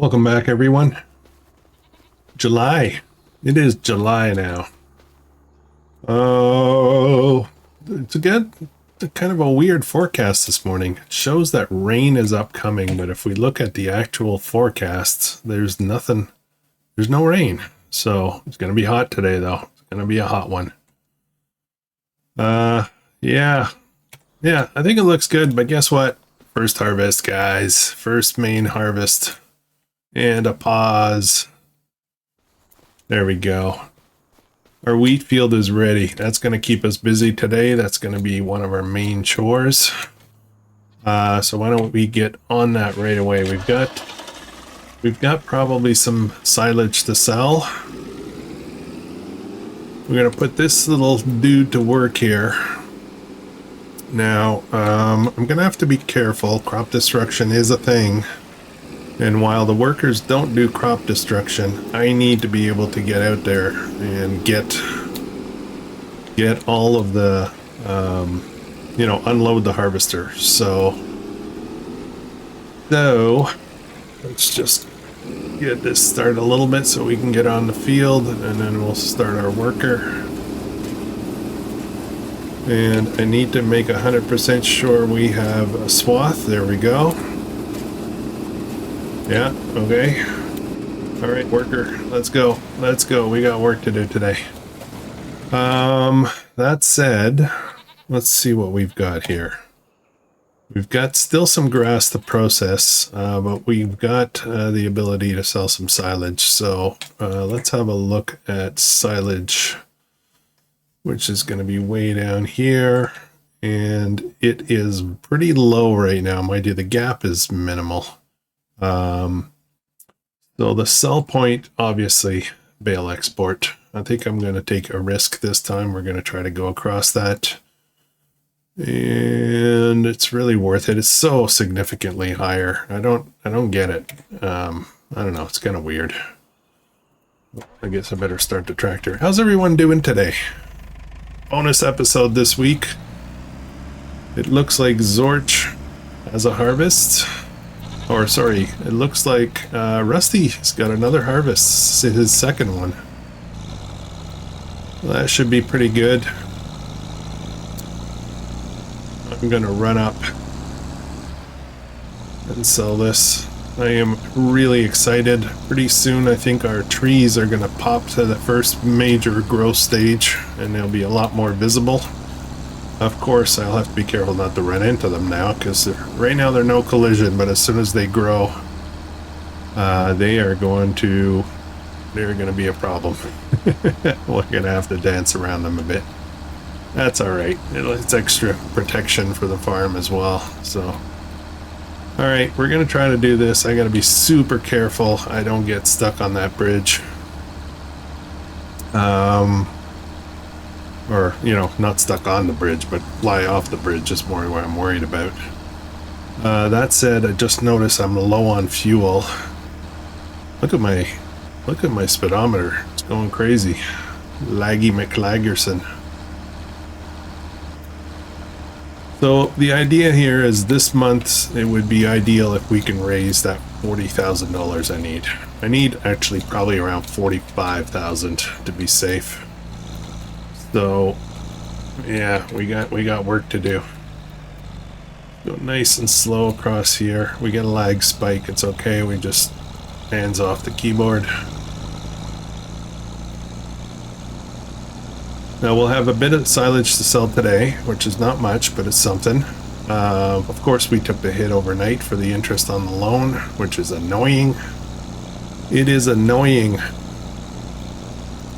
Welcome back, everyone. July. It is July now. Oh, it's again kind of a weird forecast this morning. It shows that rain is upcoming, but if we look at the actual forecasts, there's nothing. There's no rain. So it's going to be hot today, though. It's going to be a hot one. Yeah, I think it looks good, but guess what? First harvest, guys. First main harvest. And a pause. There we go. Our wheat field is ready. That's going to keep us busy today. That's going to be one of our main chores. So why don't we get on that right away? We've got probably some silage to sell. We're going to put this little dude to work here. Now, I'm going to have to be careful. Crop destruction is a thing. And while the workers don't do crop destruction, I need to be able to get out there and get all of the, unload the harvester. So let's just get this started a little bit so we can get on the field, and then we'll start our worker. And I need to make 100% sure we have a swath. There we go. Yeah, okay. All right, worker, let's go. Let's go. We got work to do today. That said, let's see what we've got here. We've got still some grass to process, but we've got the ability to sell some silage. So let's have a look at silage, which is going to be way down here. And it is pretty low right now. Mind you, the gap is minimal. So the sell point, obviously, bale export. I think I'm going to take a risk this time. We're going to try to go across that. And it's really worth it. It's so significantly higher. I don't get it. I don't know. It's kind of weird. I guess I better start the tractor. How's everyone doing today? Bonus episode this week. It looks like Zorch has a harvest. Or sorry, it looks like Rusty's got another harvest, his second one. Well, that should be pretty good. I'm gonna run up and sell this. I am really excited. Pretty soon I think our trees are gonna pop to the first major growth stage, and they'll be a lot more visible. Of course, I'll have to be careful not to run into them now, because right now they're no collision, but as soon as they grow, they're going to be a problem. We're going to have to dance around them a bit. That's all right. It's extra protection for the farm as well. So, all right, we're going to try to do this. I got to be super careful I don't get stuck on that bridge. Or, not stuck on the bridge, but fly off the bridge is more what I'm worried about. That said, I just noticed I'm low on fuel. Look at my speedometer. It's going crazy. Laggy McLaggerson. So the idea here is this month it would be ideal if we can raise that $40,000 I need. I need actually probably around $45,000 to be safe. So, yeah, we got work to do. Go nice and slow across here. We get a lag spike. It's okay. We just hands off the keyboard. Now we'll have a bit of silage to sell today, which is not much, but it's something. Of course, we took the hit overnight for the interest on the loan, which is annoying. It is annoying.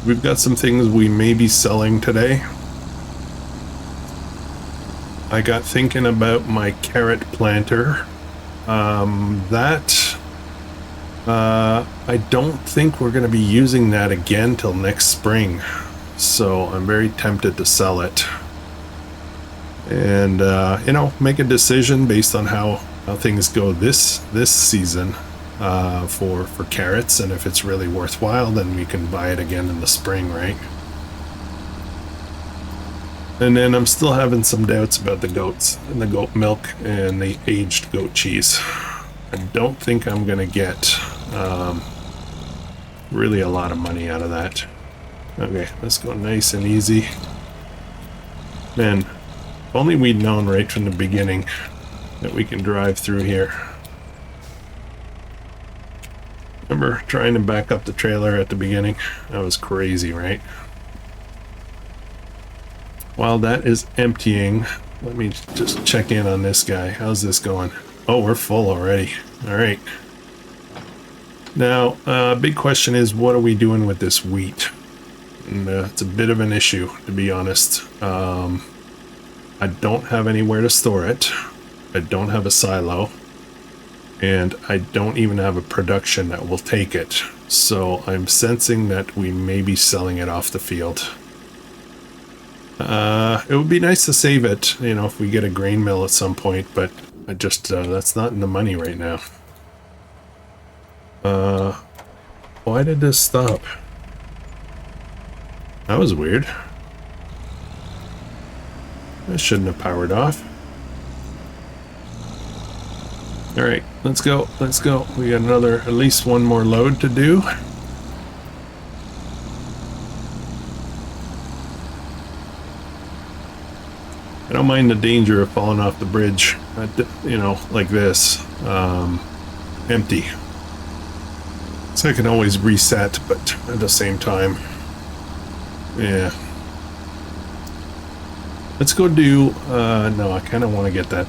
We've got some things we may be selling today. I got thinking about my carrot planter. I don't think we're going to be using that again till next spring. So I'm very tempted to sell it. And, make a decision based on how things go this season. For carrots, and if it's really worthwhile, then we can buy it again in the spring, right? And then I'm still having some doubts about the goats and the goat milk and the aged goat cheese. I don't think I'm gonna get Really a lot of money out of that. Okay, let's go nice and easy. Man, if only we'd known right from the beginning that we can drive through here. Remember trying to back up the trailer at the beginning? That was crazy, right? While that is emptying, let me just check in on this guy. How's this going? Oh, we're full already. All right. Now, big question is, what are we doing with this wheat? And, it's a bit of an issue, to be honest. I don't have anywhere to store it. I don't have a silo. And I don't even have a production that will take it. So I'm sensing that we may be selling it off the field. It would be nice to save it, you know, if we get a grain mill at some point, but I just, that's not in the money right now. Why did this stop? That was weird. I shouldn't have powered off. Alright, let's go, let's go. We got at least one more load to do. I don't mind the danger of falling off the bridge, you know, like this, empty. So I can always reset, but at the same time, yeah. Let's go do, no, I kind of want to get that.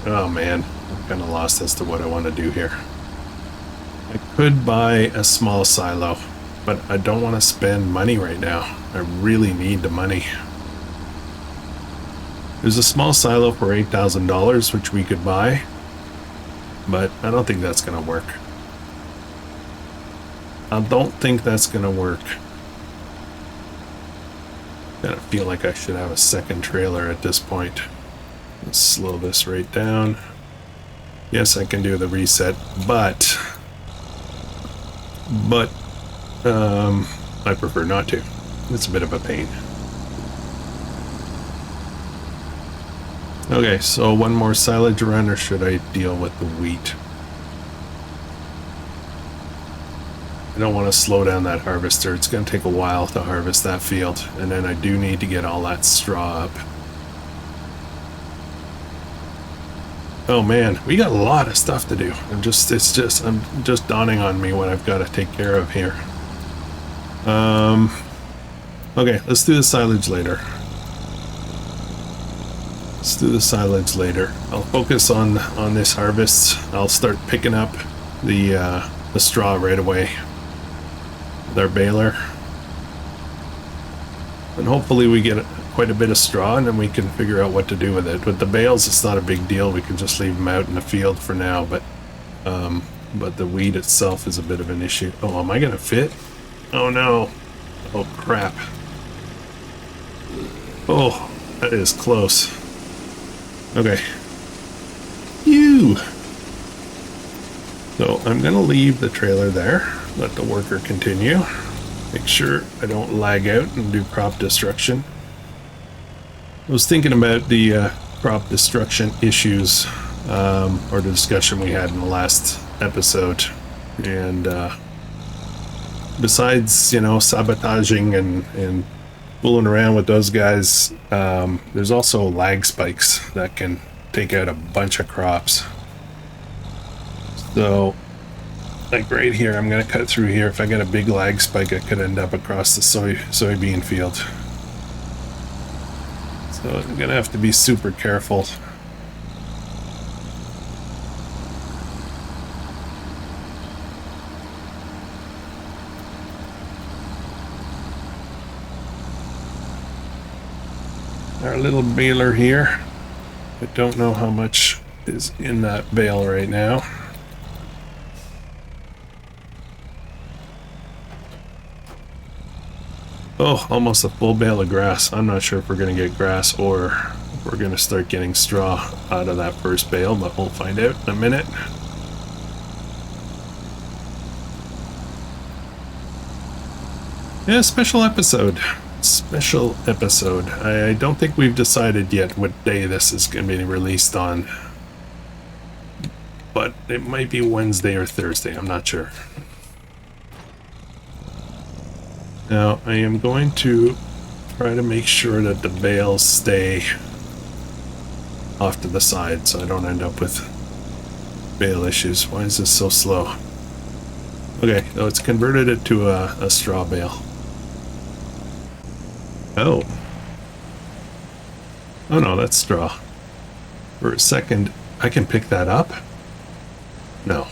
Oh man, I'm kind of lost as to what I want to do here. I could buy a small silo, but I don't want to spend money right now. I really need the money. There's a small silo for $8,000, which we could buy, but I don't think that's going to work. I don't think that's going to work. I feel like I should have a second trailer at this point. Let's slow this right down. Yes, I can do the reset, but I prefer not to. It's a bit of a pain. Okay, so one more silage run, or should I deal with the wheat? I don't want to slow down that harvester. It's going to take a while to harvest that field, and then I do need to get all that straw up. Oh man, we got a lot of stuff to do. I'm just dawning on me what I've got to take care of here. Okay, let's do the silage later. Let's do the silage later. I'll focus on this harvest. I'll start picking up the straw right away with our baler. And hopefully we get quite a bit of straw, and then we can figure out what to do with it. With the bales, it's not a big deal. We can just leave them out in the field for now, but the weed itself is a bit of an issue. Oh, am I gonna fit? Oh no. Oh crap. Oh, that is close. Okay. Phew. So I'm gonna leave the trailer there, let the worker continue. Make sure I don't lag out and do crop destruction. I was thinking about the crop destruction issues, or the discussion we had in the last episode, and besides, you know, sabotaging and fooling around with those guys, there's also lag spikes that can take out a bunch of crops. So, like right here, I'm gonna cut through here. If I get a big lag spike, I could end up across the soybean field. So I'm gonna have to be super careful. Our little baler here. I don't know how much is in that bale right now. Oh, almost a full bale of grass. I'm not sure if we're going to get grass or if we're going to start getting straw out of that first bale, but we'll find out in a minute. Yeah, special episode. Special episode. I don't think we've decided yet what day this is going to be released on. but it might be Wednesday or Thursday. I'm not sure. Now, I am going to try to make sure that the bales stay off to the side so I don't end up with bale issues. Why is this so slow? Okay, so it's converted it to a straw bale. Oh. Oh no, that's straw. For a second, I can pick that up? No.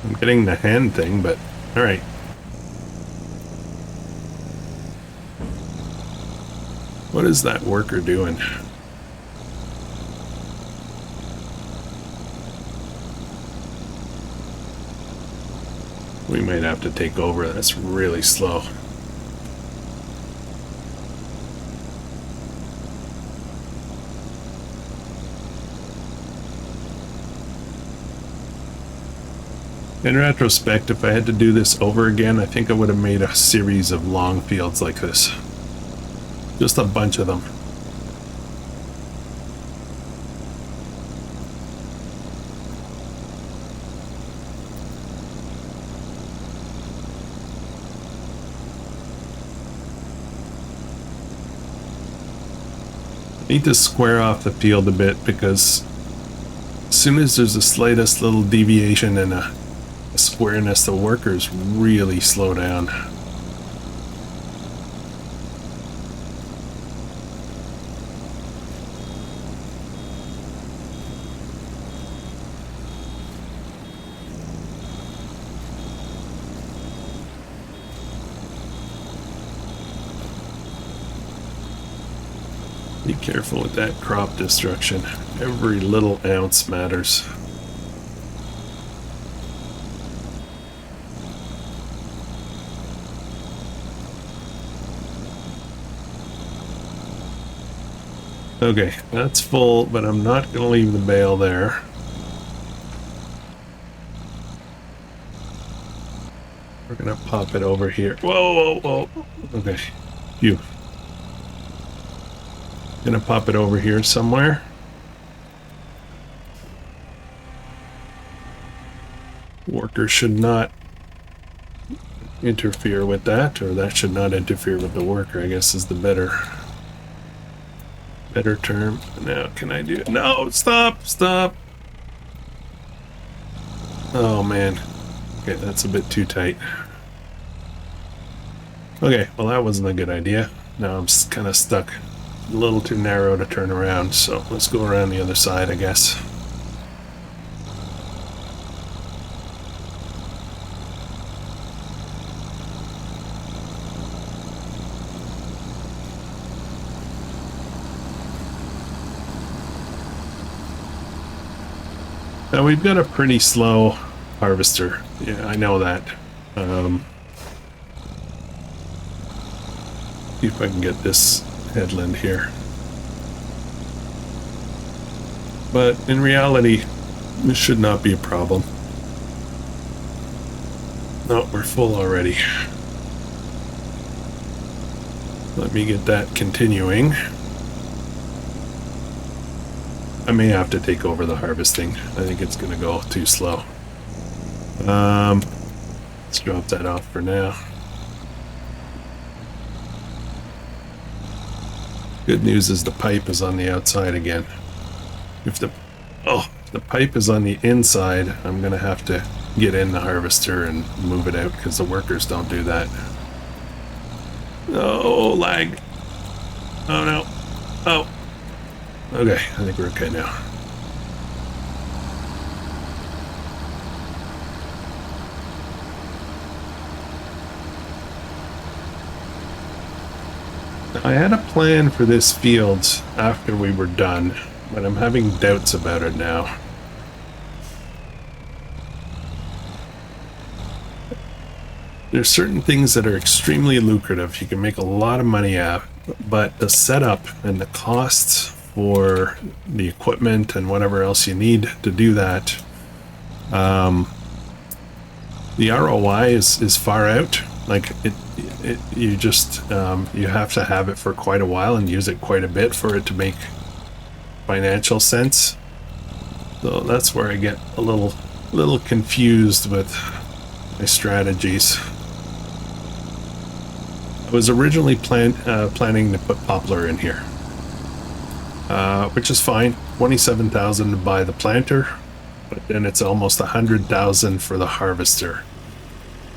I'm getting the hand thing, but alright. What is that worker doing? We might have to take over. That's really slow. In retrospect, if I had to do this over again, I think I would have made a series of long fields like this. Just a bunch of them. I need to square off the field a bit because as soon as there's the slightest little deviation in a squareness, the workers really slow down. Be careful with that crop destruction. Every little ounce matters. Okay, that's full, but I'm not going to leave the bale there. We're going to pop it over here. Whoa, whoa, whoa. Okay, phew. Gonna pop it over here somewhere. Worker should not interfere with that, or that should not interfere with the worker, I guess is the better term. Now, can I do it? No, stop, stop. Oh man. Okay, that's a bit too tight. Okay, well that wasn't a good idea. Now I'm kind of stuck. A little too narrow to turn around, so let's go around the other side, I guess. Now we've got a pretty slow harvester. Yeah, I know that. See if I can get this headland here. But in reality, this should not be a problem. No, we're full already. Let me get that continuing. I may have to take over the harvesting. I think it's going to go too slow. Let's drop that off for now. Good news is the pipe is on the outside again. If the pipe is on the inside, I'm gonna have to get in the harvester and move it out because the workers don't do that. Oh, lag. Oh no. Oh. Okay, I think we're okay now. I had a plan for this field after we were done, but I'm having doubts about it now. There's certain things that are extremely lucrative. You can make a lot of money at, but the setup and the costs for the equipment and whatever else you need to do that, the ROI is far out. Like you just you have to have it for quite a while and use it quite a bit for it to make financial sense. So that's where I get a little confused with my strategies. I was originally planning to put poplar in here, which is fine. 27,000 to buy the planter, but then it's almost 100,000 for the harvester.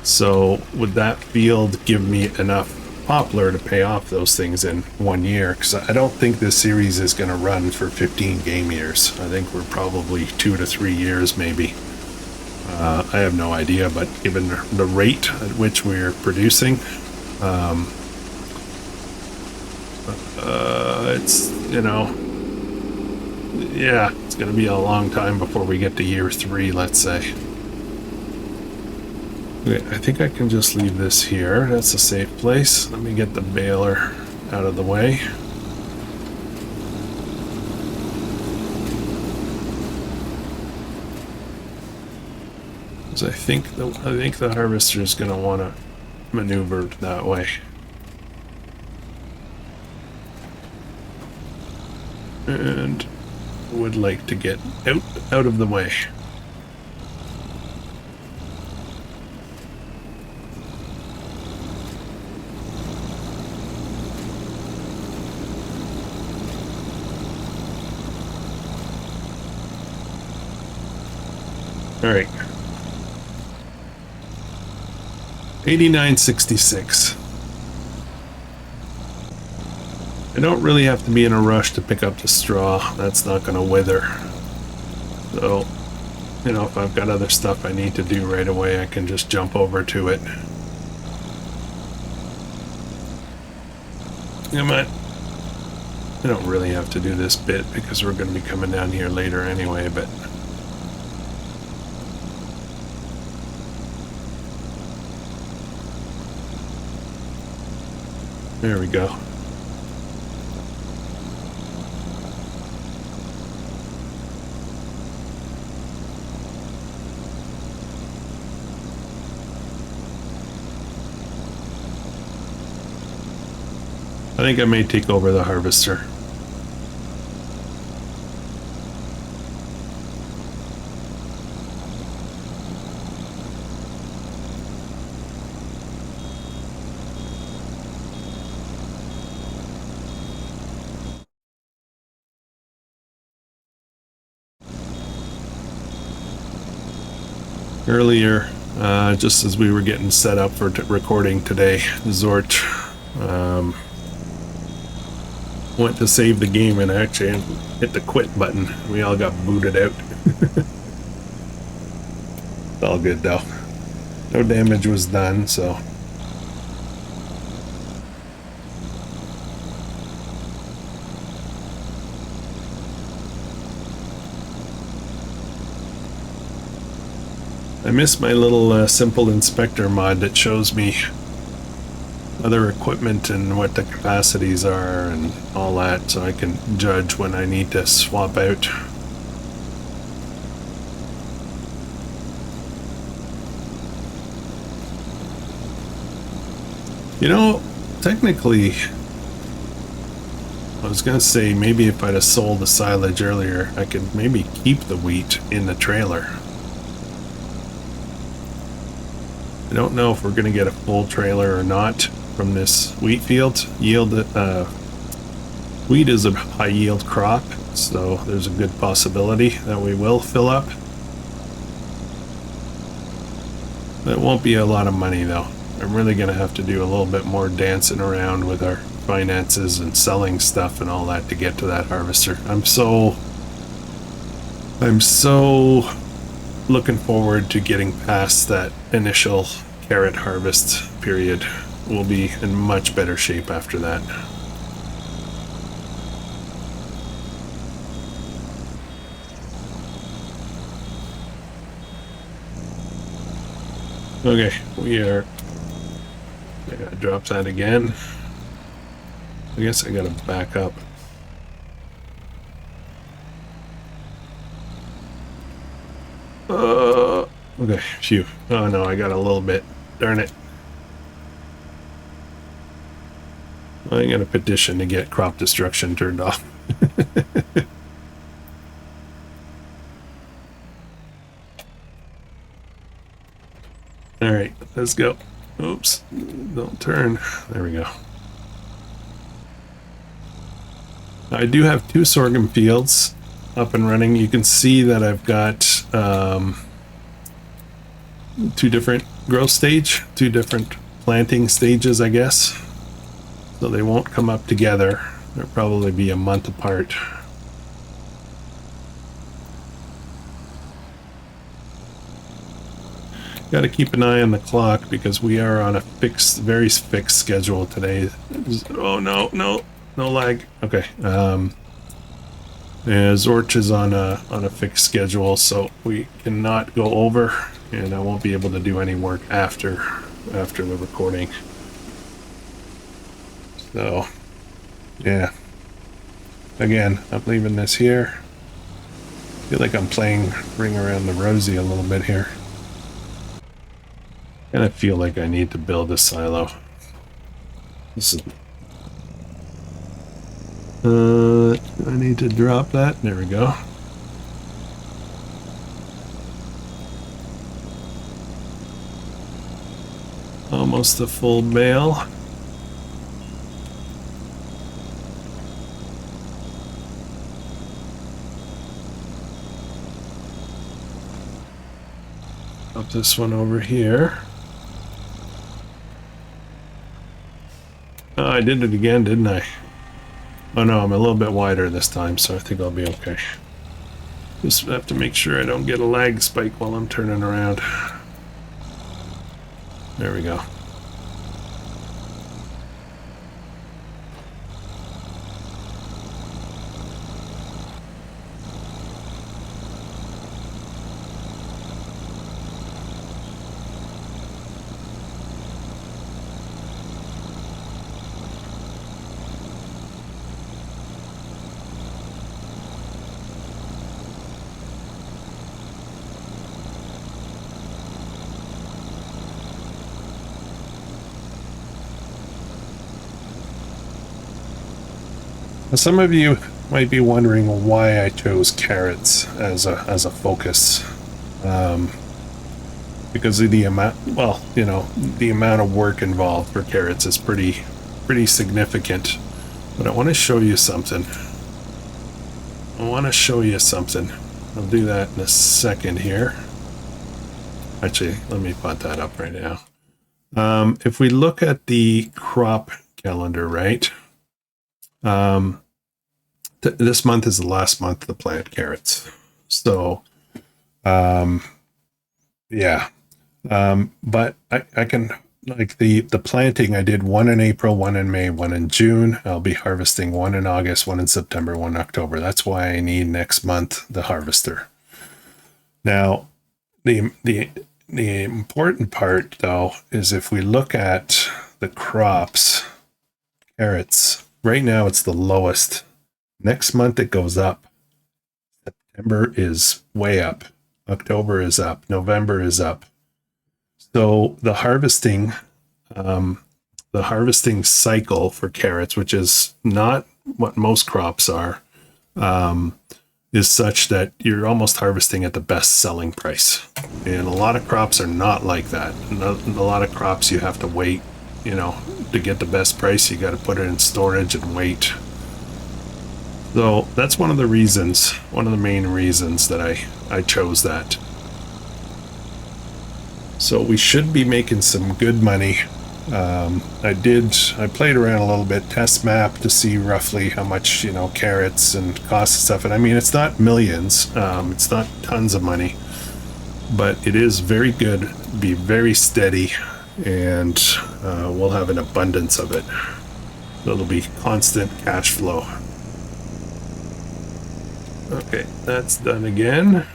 So would that field give me enough poplar to pay off those things in 1 year? Because I don't think this series is going to run for 15 game years. I think we're probably 2 to 3 years maybe. I have no idea, but given the rate at which we're producing, it's, you know, yeah, it's going to be a long time before we get to year 3, let's say. Okay, I think I can just leave this here. That's a safe place. Let me get the baler out of the way. Because I think the harvester is going to want to maneuver that way. And would like to get out of the way. All right. 89.66. I don't really have to be in a rush to pick up the straw. That's not going to wither. So, you know, if I've got other stuff I need to do right away, I can just jump over to it. You know, I don't really have to do this bit because we're going to be coming down here later anyway, but there we go. I think I may take over the harvester. Earlier, just as we were getting set up for recording today, Zorch went to save the game and actually hit the quit button. We all got booted out. It's all good though. No damage was done, so. I miss my little simple inspector mod that shows me other equipment and what the capacities are and all that, so I can judge when I need to swap out. You know, technically, I was gonna say maybe if I'd have sold the silage earlier, I could maybe keep the wheat in the trailer. I don't know if we're gonna get a full trailer or not from this wheat field. Wheat is a high yield crop, so there's a good possibility that we will fill up. That won't be a lot of money though. I'm really gonna have to do a little bit more dancing around with our finances and selling stuff and all that to get to that harvester. I'm so looking forward to getting past that initial carrot harvest period. We'll be in much better shape after that. Okay, I gotta drop that again. I guess I gotta back up. Okay, phew. Oh no, I got a little bit. Darn it. I'm gonna petition to get crop destruction turned off. All right, let's go. Oops, don't turn. There we go. I do have 2 sorghum fields up and running. You can see that I've got 2 different growth stage, 2 different planting stages, I guess. So they won't come up together. They'll probably be a month apart. Got to keep an eye on the clock because we are on a very fixed schedule today. Oh no, no lag. Okay. Yeah, Zorch is on a fixed schedule, so we cannot go over, and I won't be able to do any work after the recording. So, yeah. Again, I'm leaving this here. I feel like I'm playing Ring Around the Rosie a little bit here. And I feel like I need to build a silo. This is... I need to drop that. There we go. Almost a full bale. Up this one over here. Oh, I did it again, didn't I? Oh no, I'm a little bit wider this time, so I think I'll be okay. Just have to make sure I don't get a lag spike while I'm turning around. There we go. Some of you might be wondering why I chose carrots as a focus, because of the amount. Well, you know, the amount of work involved for carrots is pretty significant. But I want to show you something. I'll do that in a second here. Actually, let me put that up right now. If we look at the crop calendar, right? This month is the last month to plant carrots. So, yeah. But I can, like the planting, I did 1 in April, 1 in May, 1 in June. I'll be harvesting 1 in August, 1 in September, 1 in October. That's why I need next month the harvester. Now, the important part, though, is if we look at the crops, carrots, right now it's the lowest. Next month it goes up. September is way up. October is up. November is up. So the harvesting cycle for carrots, which is not what most crops are, is such that you're almost harvesting at the best selling price. And a lot of crops are not like that. A lot of crops you have to wait, you know, to get the best price. You got to put it in storage and wait. So that's one of the main reasons that I chose that. So we should be making some good money. I played around a little bit, test map to see roughly how much, you know, carrots and cost and stuff. And I mean, it's not millions, it's not tons of money, but it is very good, be very steady, and we'll have an abundance of it. It'll be constant cash flow. Okay, that's done again.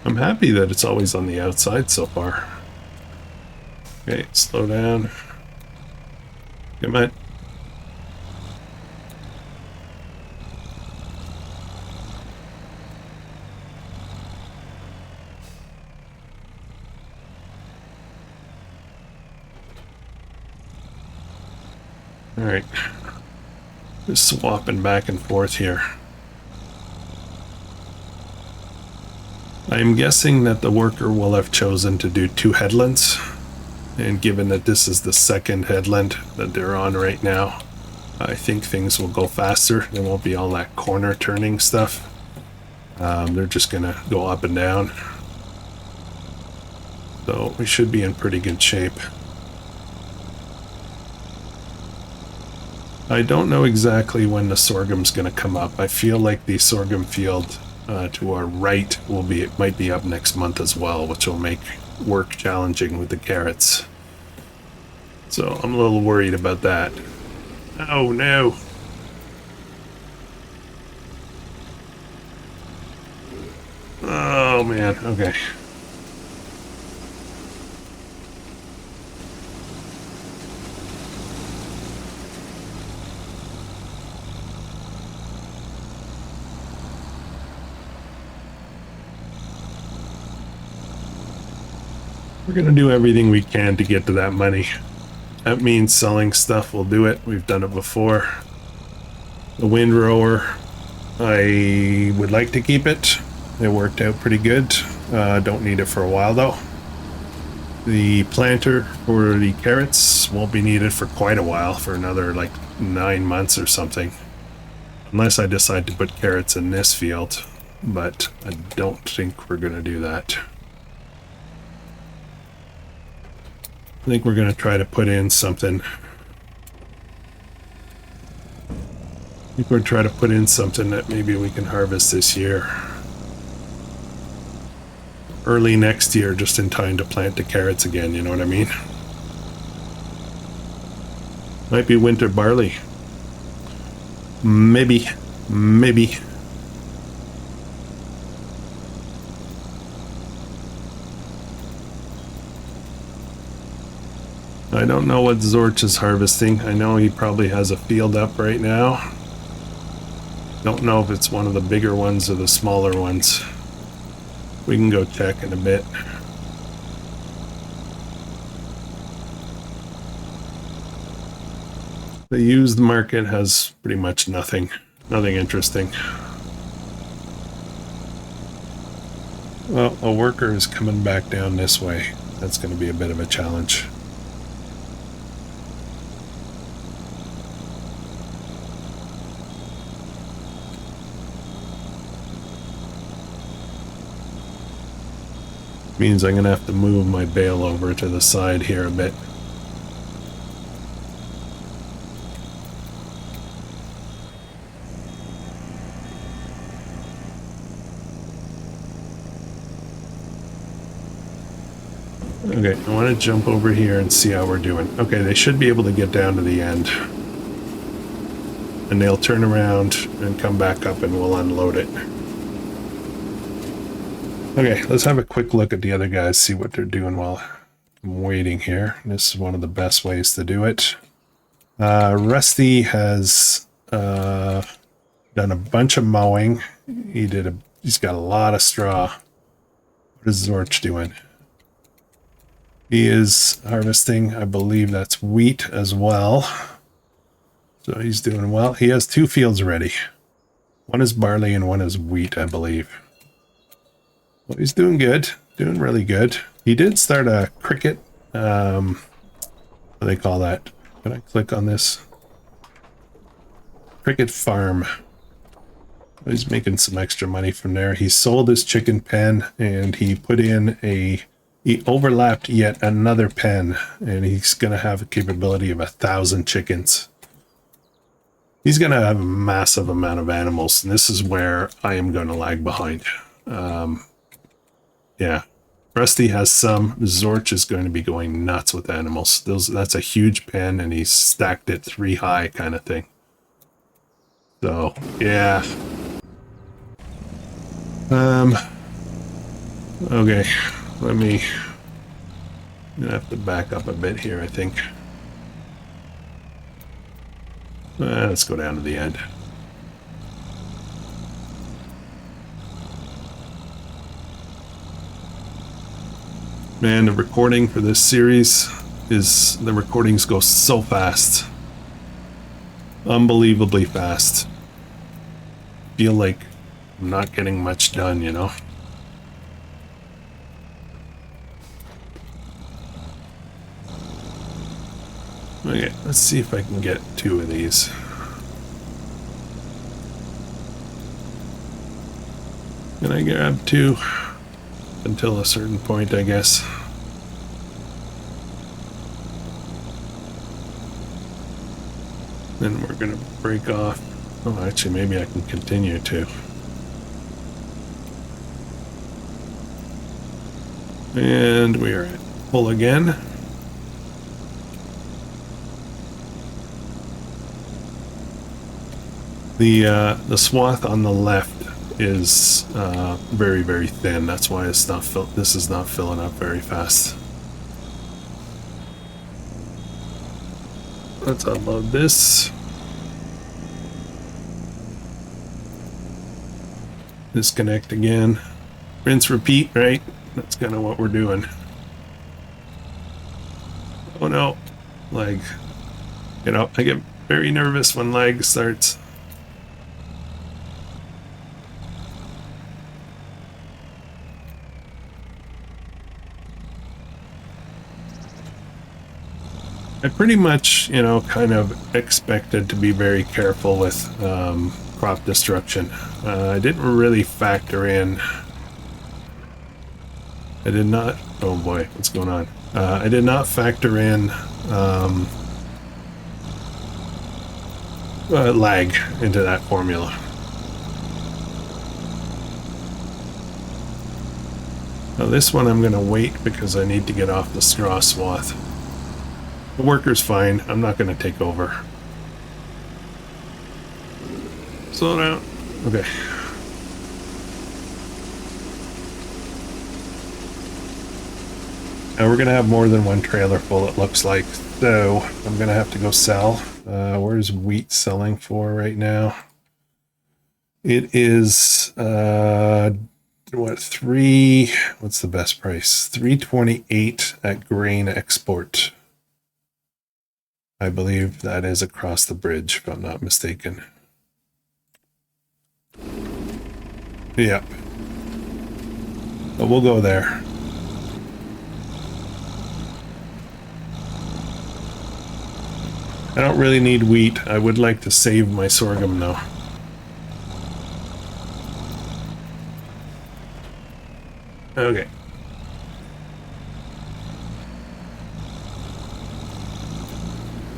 I'm happy that it's always on the outside so far. Okay, slow down. Come on. All right. Just swapping back and forth here. I'm guessing that the worker will have chosen to do 2 headlands, and given that this is the second headland that they're on right now, I think things will go faster. There won't be all that corner turning stuff. They're just gonna go up and down. So we should be in pretty good shape. I don't know exactly when the sorghum's gonna come up. I feel like the sorghum field to our right might be up next month as well, which will make work challenging with the carrots. So I'm a little worried about that. Oh no. Oh man, okay. We're gonna do everything we can to get to that money. That means selling stuff will do it. We've done it before. The windrower, I would like to keep it. It worked out pretty good. Don't need it for a while though. The planter for the carrots won't be needed for quite a while, for another like 9 months or something. Unless I decide to put carrots in this field, but I don't think we're gonna do that. I think we're gonna try to put in something. That maybe we can harvest this year. Early next year, just in time to plant the carrots again, you know what I mean? Might be winter barley. Maybe. I don't know what Zorch is harvesting. I know he probably has a field up right now. Don't know if it's one of the bigger ones or the smaller ones. We can go check in a bit. The used market has pretty much nothing interesting. Well, a worker is coming back down this way. That's going to be a bit of a challenge. Means I'm gonna have to move my bale over to the side here a bit. Okay, I want to jump over here and see how we're doing. Okay, they should be able to get down to the end. And they'll turn around and come back up and we'll unload it. Okay, let's have a quick look at the other guys, see what they're doing while I'm waiting here. This is one of the best ways to do it. Rusty has done a bunch of mowing. He's got a lot of straw. What is Zorch doing? He is harvesting, I believe that's wheat as well. So he's doing well. He has 2 fields ready. One is barley and one is wheat, I believe. Well, he's doing good, doing really good. He did start a cricket, what do they call that? Can I click on this? Cricket farm. He's making some extra money from there. He sold his chicken pen and he put in he overlapped yet another pen, and he's going to have a capability of 1,000 chickens. He's going to have a massive amount of animals, and this is where I am going to lag behind. Yeah, Rusty has some. Zorch is going to be going nuts with animals. That's a huge pen, and he's stacked it 3 high kind of thing. So, yeah. Okay, I'm gonna have to back up a bit here, I think. Let's go down to the end. Man, the recording for this series the recordings go so fast. unbelievably fast. Feel like I'm not getting much done, you know? Okay, let's see if I can get 2 of these. Can I grab 2? Until a certain point, I guess. Then we're gonna break off. Oh, actually, maybe I can continue to. And we are at full again. The swath on the left is very, very thin. That's why it's not this is not filling up very fast. Let's unload this. Disconnect again. Rinse, repeat, right? That's kind of what we're doing. Oh no, lag. You know, I get very nervous when lag starts. I pretty much, you know, kind of expected to be very careful with crop destruction. I didn't really factor in. I did not. Oh boy, what's going on? I did not factor in lag into that formula. Now this one I'm going to wait because I need to get off the straw swath. The worker's fine. I'm not going to take over. Slow down. Okay. Now we're going to have more than one trailer full, it looks like. So I'm going to have to go sell. Where's wheat selling for right now? It is, what's the best price? 328 at grain export. I believe that is across the bridge, if I'm not mistaken. Yep. But we'll go there. I don't really need wheat. I would like to save my sorghum though. Okay.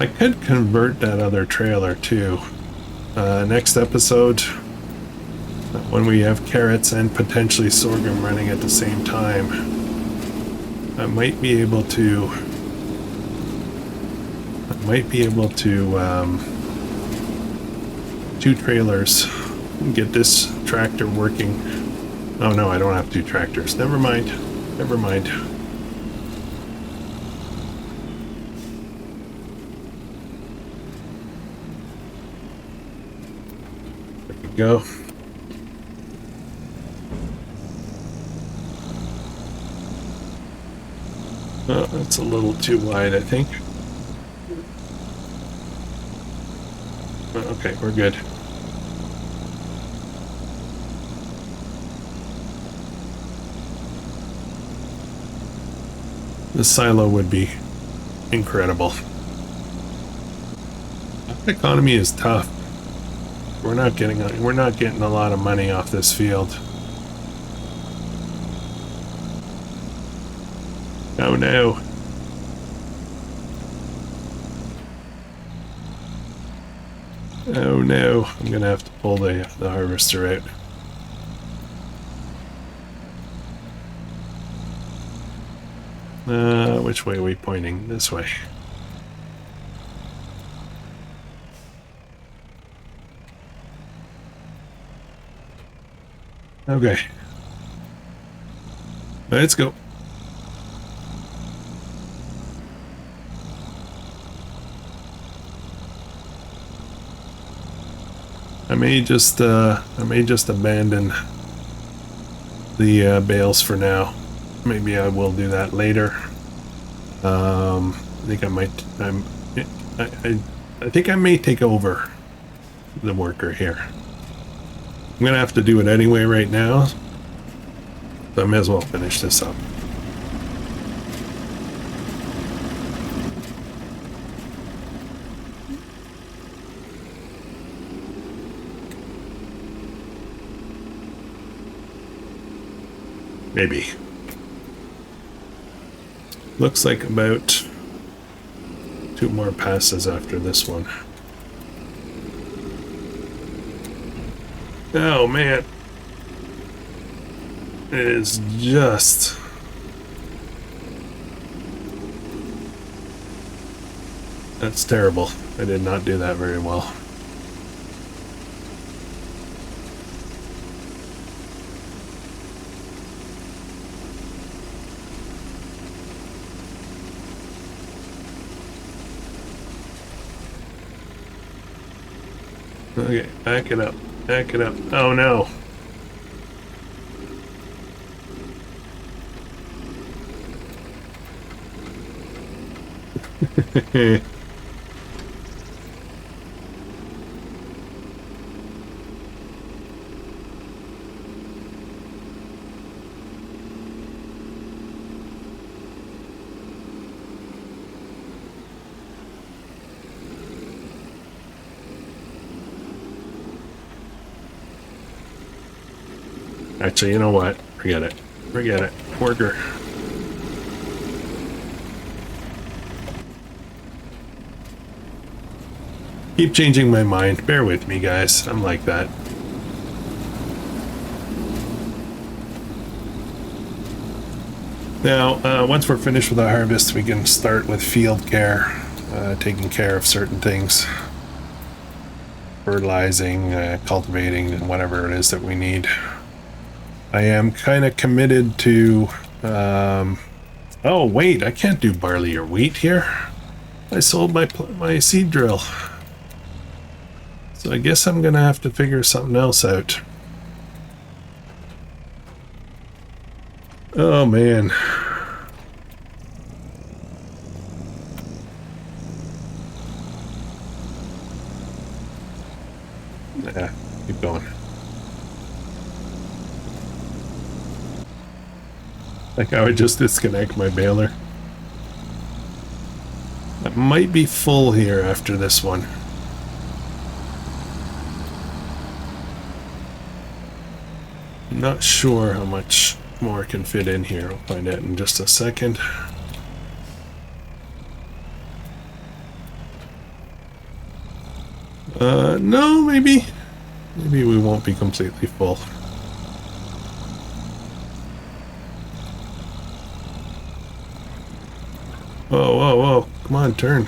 I could convert that other trailer too. Next episode, when we have carrots and potentially sorghum running at the same time, I might be able to two trailers and get this tractor working. Oh no, I don't have 2 tractors. Never mind. Never mind. There we go. Oh, that's a little too wide, I think. Okay, we're good. The silo would be incredible. The economy is tough. We're not getting a lot of money off this field. Oh no. Oh no, I'm gonna have to pull the harvester out. Which way are we pointing? This way. Okay. Let's go. I may just abandon the bales for now. Maybe I will do that later. I think I might. I think I may take over the worker here. I'm gonna have to do it anyway right now, so I may as well finish this up. Maybe. Looks like about 2 more passes after this one. Oh man. It is just... That's terrible. I did not do that very well. Okay, back it up. Back it up. Oh no. Actually, you know what? Forget it. Forget it. Worker. Keep changing my mind. Bear with me, guys. I'm like that. Now, once we're finished with the harvest, we can start with field care, taking care of certain things. Fertilizing, cultivating, and whatever it is that we need. I am kind of committed to... oh, wait, I can't do barley or wheat here. I sold my seed drill. So I guess I'm going to have to figure something else out. Oh, man. Yeah, keep going. Like I would just disconnect my baler. I might be full here after this one. I'm not sure how much more can fit in here. I'll find out in just a second. No, maybe we won't be completely full. Whoa, whoa, whoa. Come on, turn.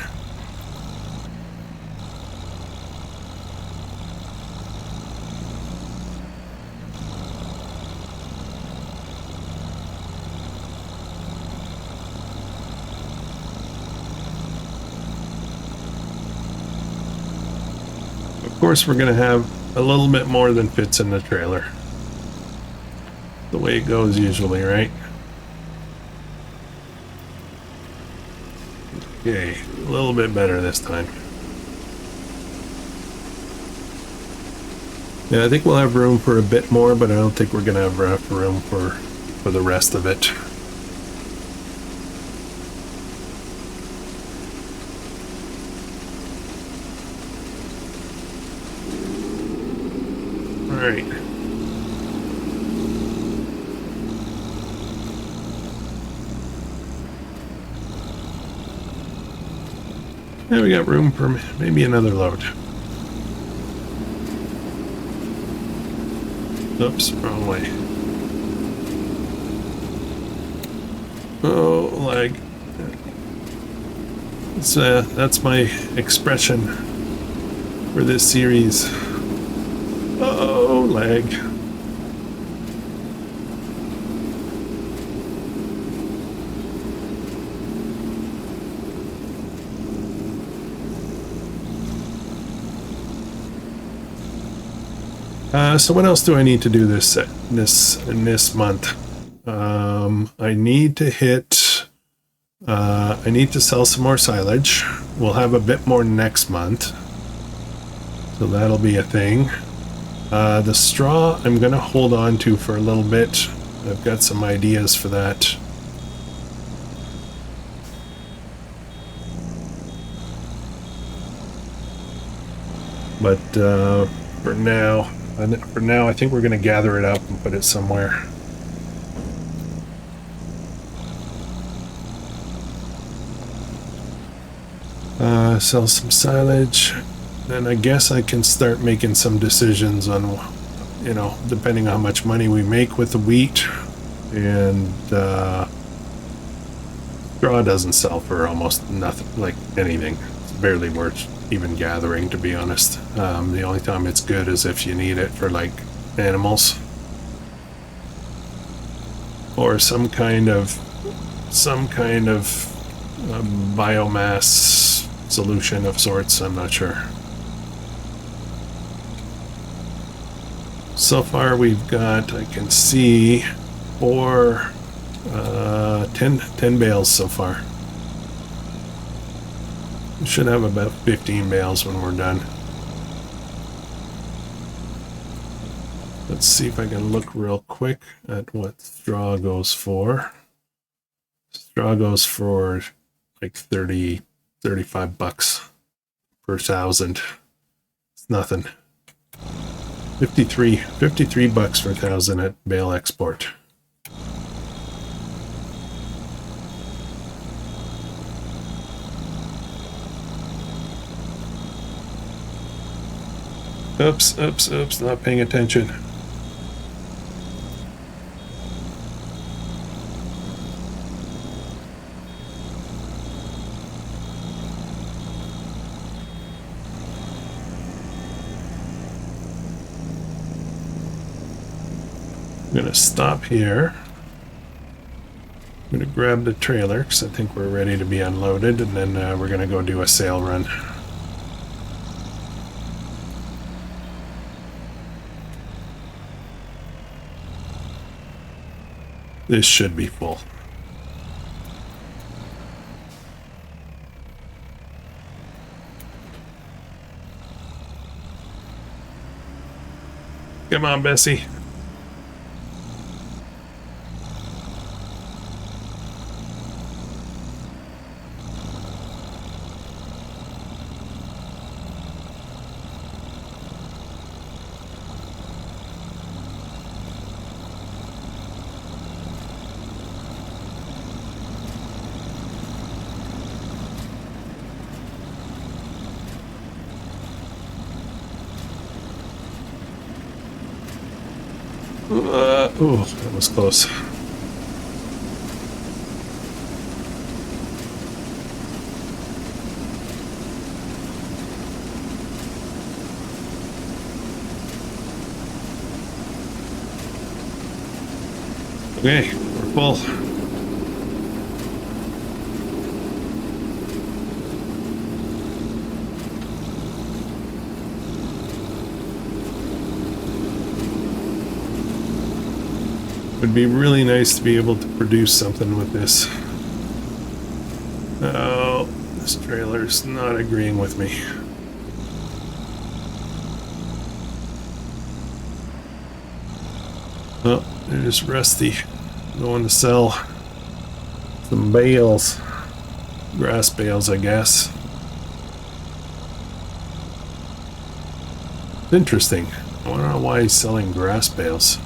Of course, we're going to have a little bit more than fits in the trailer. The way it goes usually, right? Okay, a little bit better this time. Yeah, I think we'll have room for a bit more, but I don't think we're going to have room for the rest of it. All right. Yeah, we got room for maybe another load. Oops, wrong way. Oh, lag. That's my expression for this series. Oh, lag. So what else do I need to do this month? I need to hit I need to sell some more silage. We'll have a bit more next month, so that'll be a thing. The straw I'm gonna hold on to for a little bit. I've got some ideas for that. But for now, I think we're gonna gather it up and put it somewhere. Sell some silage, then I guess I can start making some decisions on, you know, depending on how much money we make with the wheat. And straw doesn't sell for almost nothing, like anything. It's barely worth even gathering, to be honest. The only time it's good is if you need it for like animals or some kind of biomass solution of sorts. I'm not sure. So far we've got, I can see, 10 bales so far. We should have about 15 bales when we're done. Let's see if I can look real quick at what straw goes for. Straw goes for like 35 bucks per thousand. It's nothing. 53 bucks per thousand at bale export. Oops, not paying attention. I'm gonna stop here. I'm gonna grab the trailer because I think we're ready to be unloaded, and then we're gonna go do a sale run. This should be full. Come on, Bessie. Oh, that was close. Okay, we're full. Would be really nice to be able to produce something with this. Oh, this trailer's not agreeing with me. Oh, there's Rusty going to sell some bales. Grass bales, I guess. Interesting. I don't know why he's selling grass bales.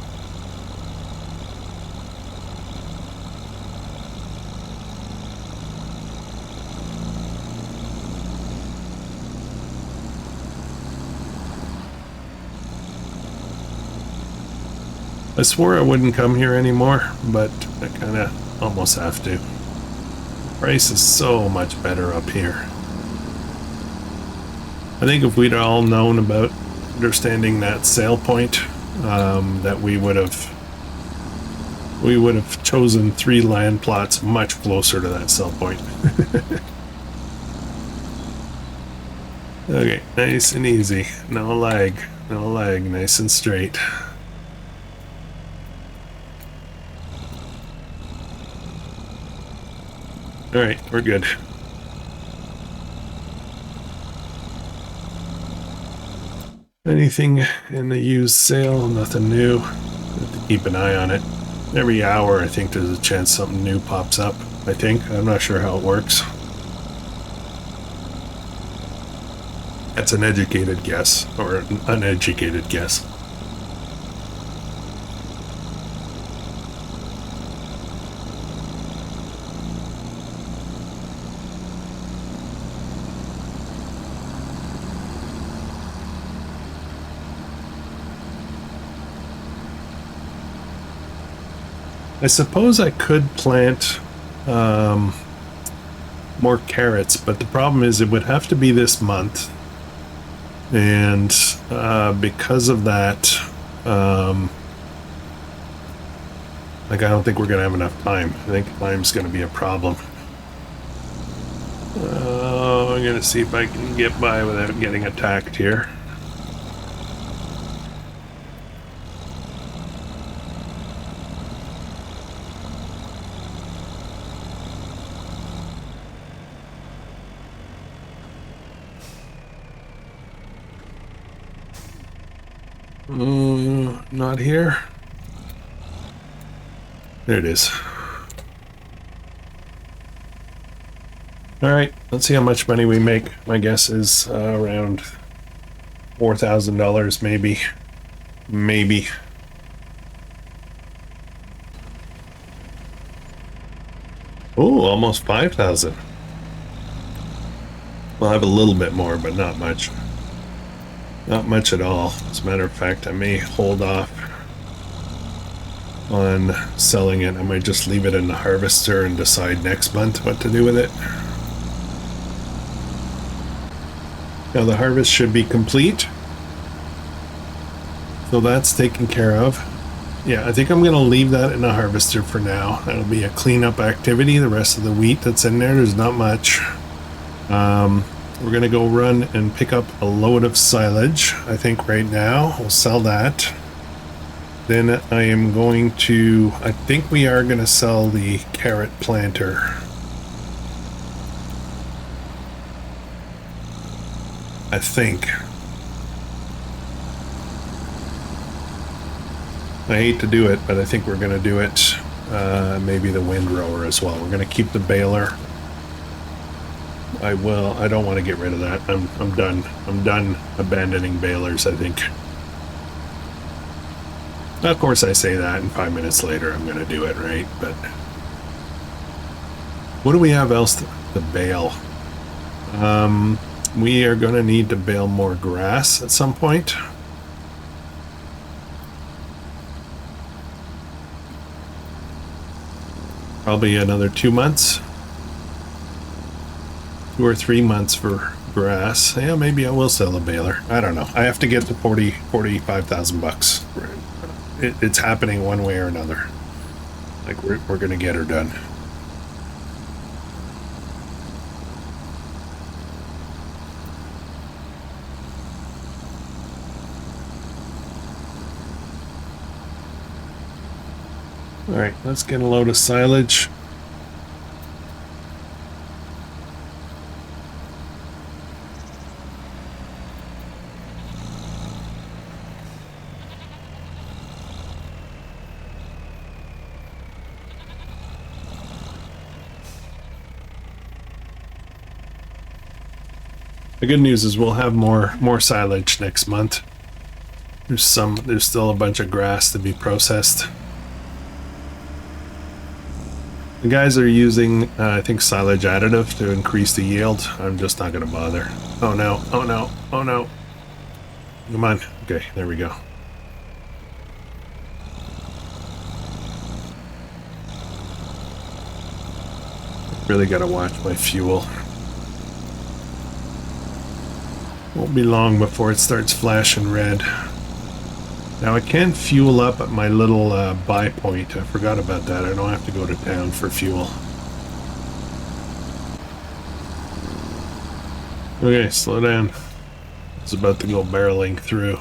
I swore I wouldn't come here anymore, but I kind of almost have to. The price is so much better up here. I think if we'd all known about understanding that sale point, that we would have chosen 3 land plots much closer to that sell point. Okay, nice and easy. No lag, nice and straight. All right, we're good. Anything in the used sale? Nothing new. Have to keep an eye on it. Every hour, I think there's a chance something new pops up. I think. I'm not sure how it works. That's an educated guess, or an uneducated guess. I suppose I could plant more carrots, but the problem is it would have to be this month. And because of that, like, I don't think we're going to have enough time. I think time's going to be a problem. I'm going to see if I can get by without getting attacked here. Not here. There it is. All right, let's see how much money we make. My guess is around $4,000, maybe. Maybe. Oh, almost 5,000. We'll have a little bit more, but not much. Not much at all. As a matter of fact, I may hold off on selling it. I might just leave it in the harvester and decide next month what to do with it. Now the harvest should be complete. So that's taken care of. Yeah, I think I'm going to leave that in the harvester for now. That'll be a cleanup activity. The rest of the wheat that's in there's not much. We're going to go run and pick up a load of silage, I think right now. We'll sell that. Then I am going to, I think we are going to sell the carrot planter. I think. I hate to do it, but I think we're going to do it. Maybe the windrower as well. We're going to keep the baler. I don't want to get rid of that. I'm done. I'm done abandoning balers, I think. Of course I say that, and 5 minutes later I'm going to do it, right? But what do we have else to bale? We are going to need to bale more grass at some point. Probably another 2 months. 2 or 3 months for grass. Yeah, maybe I will sell a baler. I don't know. I have to get to 45,000 bucks. It's happening one way or another. Like, we're gonna get her done. All right, let's get a load of silage. The good news is we'll have more silage next month. There's still a bunch of grass to be processed. The guys are using, I think, silage additive to increase the yield. I'm just not going to bother. Oh no, oh no, oh no. Come on. Okay, there we go. Really got to watch my fuel. Won't be long before it starts flashing red. Now I can fuel up at my little buy point. I forgot about that. I don't have to go to town for fuel. Okay, slow down. It's about to go barreling through.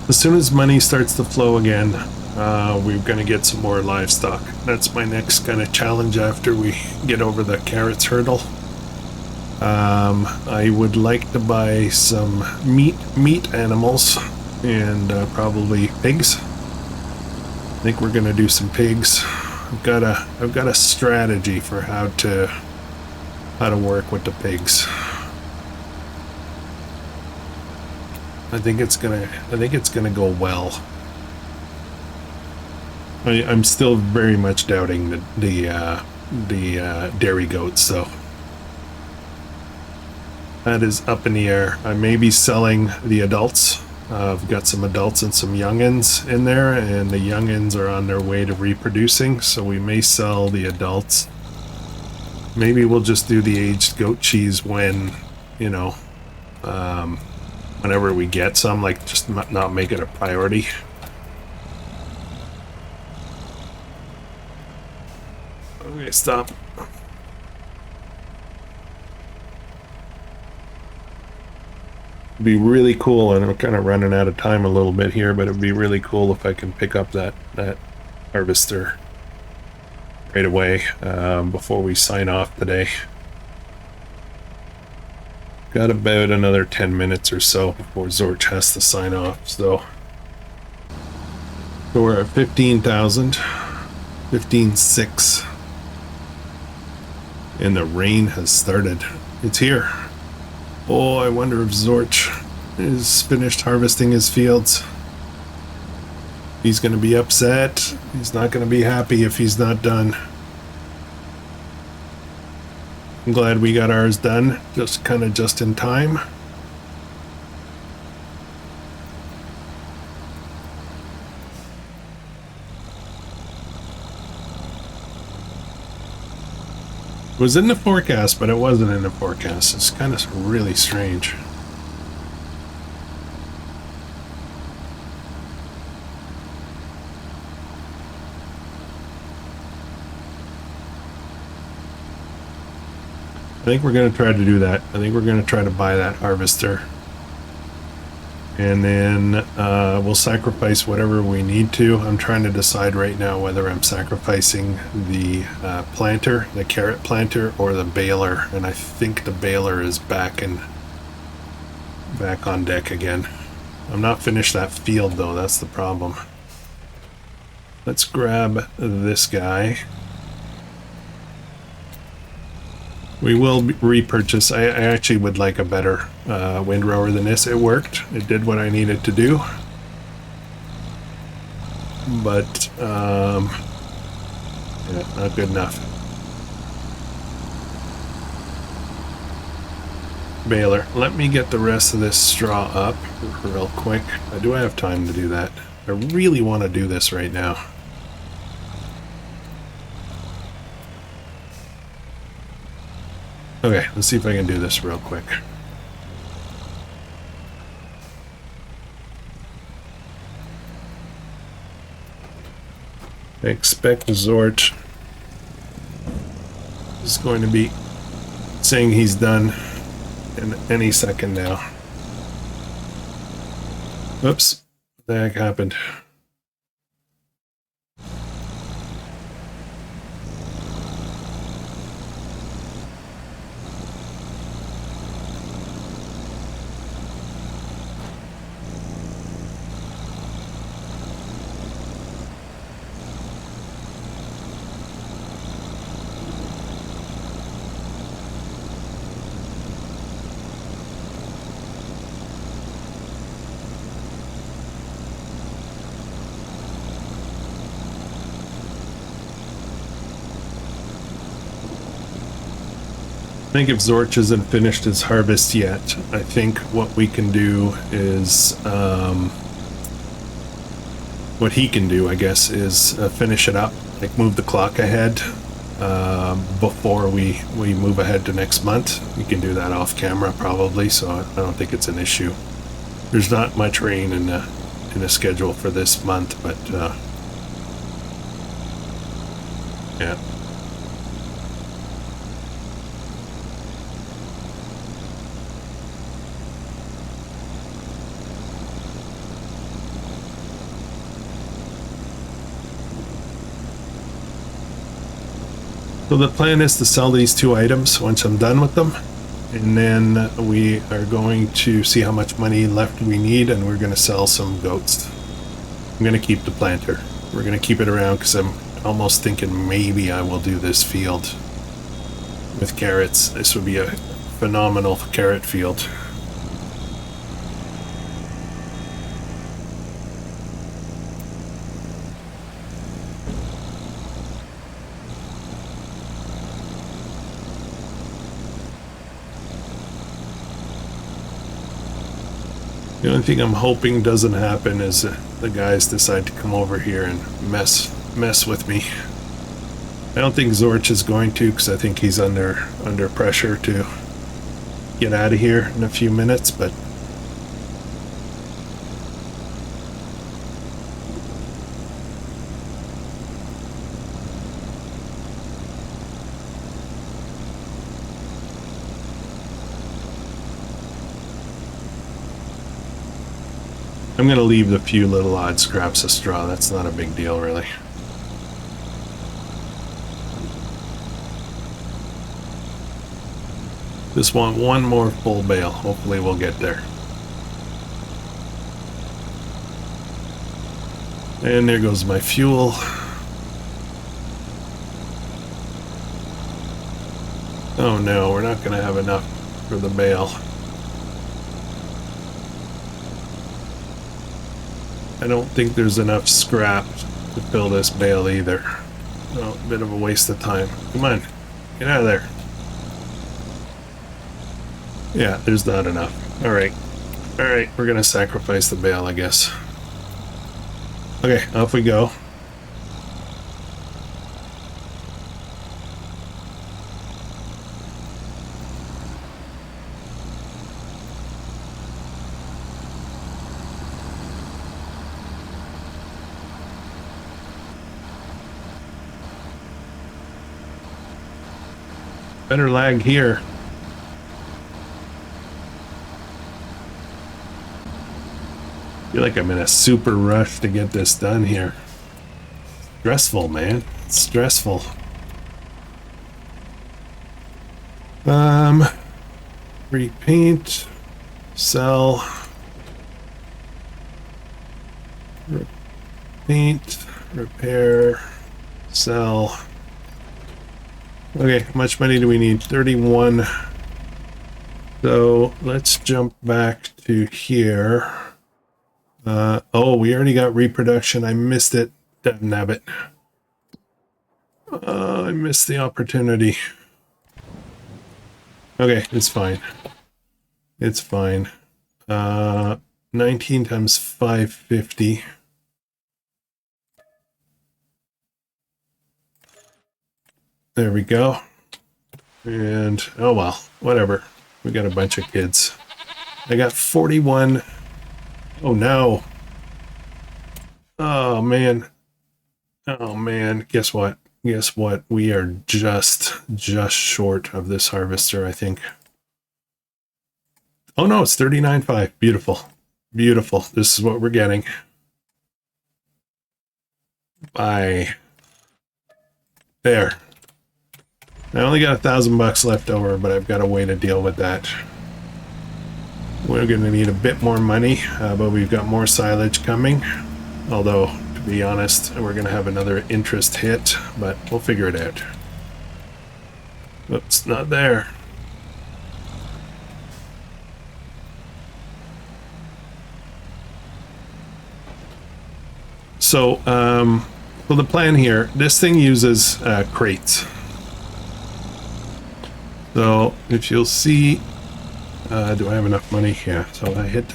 as soon as money starts to flow again, we're going to get some more livestock. That's my next kind of challenge after we get over the carrots hurdle. I would like to buy some meat animals and probably pigs. I think we're going to do some pigs. I've got a strategy for how to work with the pigs. I think it's gonna go well. I'm still very much doubting the dairy goats, so that is up in the air. I may be selling the adults. I've got some adults and some youngins in there, and the youngins are on their way to reproducing, so we may sell the adults. Maybe we'll just do the aged goat cheese when, you know, whenever we get some, like just not make it a priority. Okay, stop. It'd be really cool, and I'm kind of running out of time a little bit here, but it'd be really cool if I can pick up that harvester right away before we sign off today. Got about another 10 minutes or so before Zorch has to sign off, so we're at 15,000, 15,600, and the rain has started. It's here. Oh, I wonder if Zorch is finished harvesting his fields. He's going to be upset. He's not going to be happy if he's not done. I'm glad we got ours done, just in time. It was in the forecast, but it wasn't in the forecast. It's kind of really strange. I think we're going to try to do that. I think we're going to try to buy that harvester. And then we'll sacrifice whatever we need to. I'm trying to decide right now whether I'm sacrificing the planter, the carrot planter, or the baler. And I think the baler is back on deck again. I'm not finished that field though, that's the problem. Let's grab this guy. We will repurchase. I actually would like a better windrower than this. It worked. It did what I needed to do. But, yeah, not good enough. Baler. Let me get the rest of this straw up real quick. Do I have time to do that? I really want to do this right now. Okay, let's see if I can do this real quick. I expect Zorch is going to be saying he's done in any second now. Oops, what the heck happened? I think if Zorch isn't finished his harvest yet, I think what we can do is, what he can do, I guess, is finish it up, like move the clock ahead before we move ahead to next month. We can do that off camera probably, so I don't think it's an issue. There's not much rain in the schedule for this month, but yeah. So the plan is to sell these 2 items once I'm done with them. And then we are going to see how much money left we need, and we're going to sell some goats. I'm going to keep the planter. We're going to keep it around because I'm almost thinking maybe I will do this field with carrots. This would be a phenomenal carrot field. The only thing I'm hoping doesn't happen is the guys decide to come over here and mess with me. I don't think Zorch is going to, because I think he's under pressure to get out of here in a few minutes, but I'm going to leave the few little odd scraps of straw. That's not a big deal, really. Just want one more full bale. Hopefully we'll get there. And there goes my fuel. Oh no, we're not going to have enough for the bale. I don't think there's enough scrap to fill this bale either. Oh, a bit of a waste of time. Come on, get out of there. Yeah, there's not enough. Alright, we're gonna sacrifice the bale, I guess. Okay, off we go. Better lag here. I feel like I'm in a super rush to get this done here. Stressful, man. It's stressful. Repaint, sell, repaint, repair, sell. Okay, how much money do we need? 31. So let's jump back to here. Oh, we already got reproduction. I missed it. Nabbit. I missed the opportunity. Okay, it's fine. It's fine. 19 times 550. There we go. And, oh well, whatever. We got a bunch of kids. I got 41. Oh no. Oh man. Oh man. Guess what? Guess what? We are just short of this harvester, I think. Oh no, it's 39.5. Beautiful. Beautiful. This is what we're getting. Bye. There. I only got $1,000 left over, but I've got a way to deal with that. We're going to need a bit more money, but we've got more silage coming. Although, to be honest, we're going to have another interest hit, but we'll figure it out. Oops, not there. So, well, the plan here, this thing uses crates. So, if you'll see, do I have enough money here? So I hit,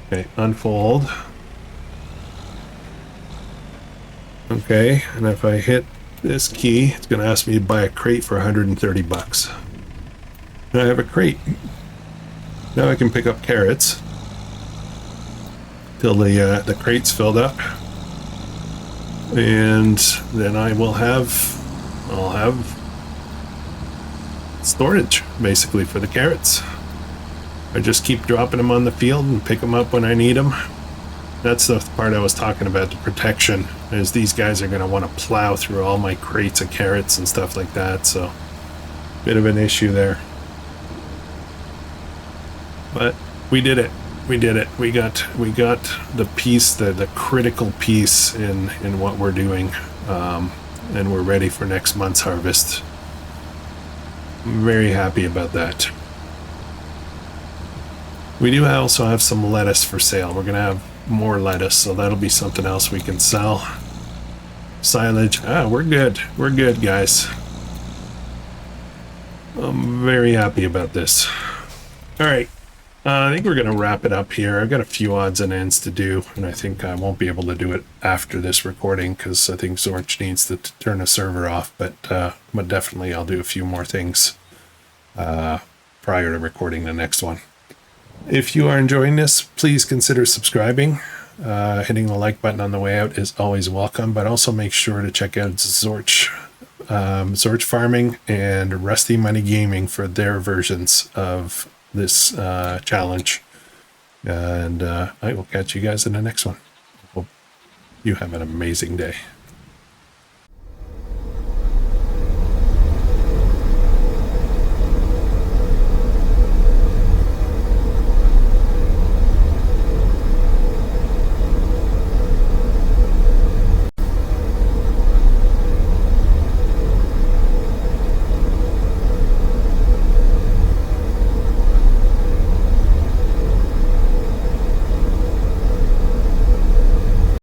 okay, unfold. Okay, and if I hit this key, it's going to ask me to buy a crate for $130. And I have a crate. Now I can pick up carrots till the crate's filled up, and then I'll have storage basically for the carrots. I just keep dropping them on the field and pick them up when I need them, That's the part I was talking about, the protection, is these guys are going to want to plow through all my crates of carrots and stuff like that, so bit of an issue there. But we did it. We did it. We got the piece, the critical piece in what we're doing, and we're ready for next month's harvest. I'm very happy about that. We do also have some lettuce for sale. We're gonna have more lettuce, so that'll be something else we can sell. Silage. We're good. We're good, guys. I'm very happy about this. All right. I think we're going to wrap it up here. I've got a few odds and ends to do, and I think I won't be able to do it after this recording because I think Zorch needs to turn the server off, but definitely I'll do a few more things prior to recording the next one. If you are enjoying this, please consider subscribing. Hitting the like button on the way out is always welcome, but also make sure to check out Zorch Farming and Rusty Money Gaming for their versions of this challenge. And I will catch you guys in the next one. Hope you have an amazing day.